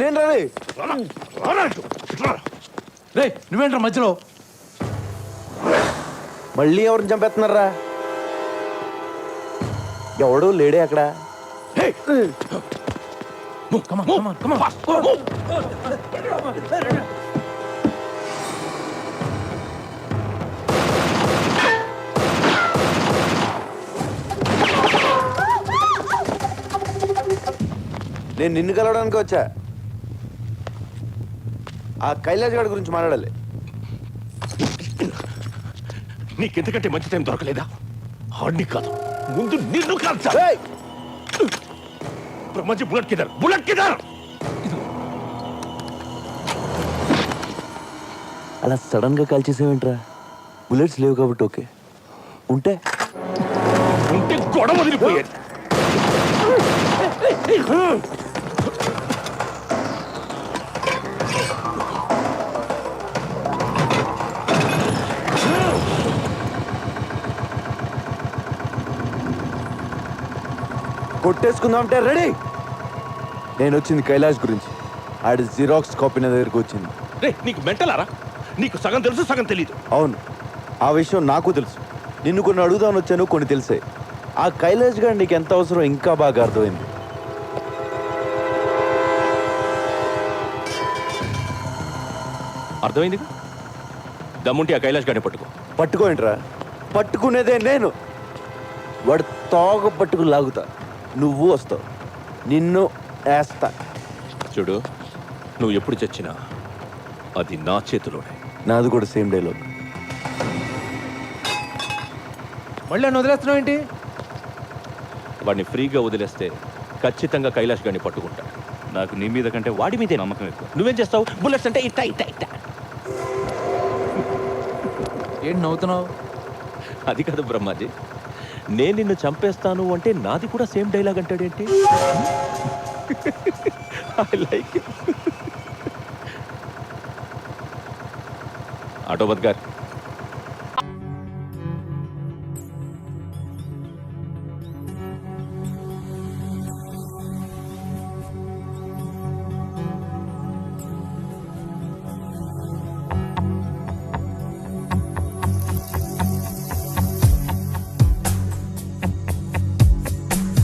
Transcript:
నేను రే రే నువ్వేంట్రా మధ్యలో? మళ్ళీ ఎవరిని చంపేస్తున్నారా? ఎవడు లేడే అక్కడ. నేను నిన్ను కలవడానికి వచ్చా. ఆ కైలాష్ గారి గురించి మాట్లాడాలి. నీకెందుకంటే మంచి టైం దొరకలేదా? ఆడిని కాదు, ముందు నిన్ను కాల్చా. బ్రహ్మాజీ బుల్లెట్ కిదర్. అలా సడన్ గా కాల్ చేసేవేంట్రా? బుల్లెట్స్ లేవు కాబట్టి ఓకే, ఉంటే గొడవ వదిలిపోయేది. కొట్టేసుకుందాం అంటే రెడీ. నేను వచ్చింది కైలాష్ గురించి. ఆడి జిరాక్స్ కాపీ నా దగ్గరికి వచ్చింది. రే నీకు మెంటలారా? నీకు సగం తెలుసు, సగం తెలీదు. అవును, ఆ విషయం నాకు తెలుసు. నిన్ను కొన్ని అడుగుదామని వచ్చాను, కొన్ని తెలిసే. ఆ కైలాష్ గారు నీకు ఎంత అవసరం ఇంకా బాగా అర్థమైంది. అర్థమైంది. దమ్ముంటే ఆ కైలాష్ గారిని పట్టుకోండిరా. పట్టుకునేదే నేను. వాడు తోక పట్టుకు లాగుతా, నువ్వు వస్తావు, నిన్ను వేస్తా. చూడు, నువ్వు ఎప్పుడు చచ్చినా అది నా చేతిలోనే. నాది కూడా సేమ్ డైలాగ్. మళ్ళీ నన్ను వదిలేస్తున్నావు ఏంటి? వాడిని ఫ్రీగా వదిలేస్తే ఖచ్చితంగా కైలాష్ గారిని పట్టుకుంటా. నాకు నీ మీద కంటే వాడి మీదే నమ్మకం ఎక్కువ. నువ్వేం చేస్తావు? బుల్లెట్స్ అంటే ఇట్టా ఇట్టా ఇట్టా. ఏంటి నవ్వుతున్నావు? అది కాదు బ్రహ్మాజీ, నేను నిన్ను చంపేస్తాను అంటే నాది కూడా సేమ్ డైలాగ్ అంటాడేంటి? I like it. ఆటోబత్ గారు,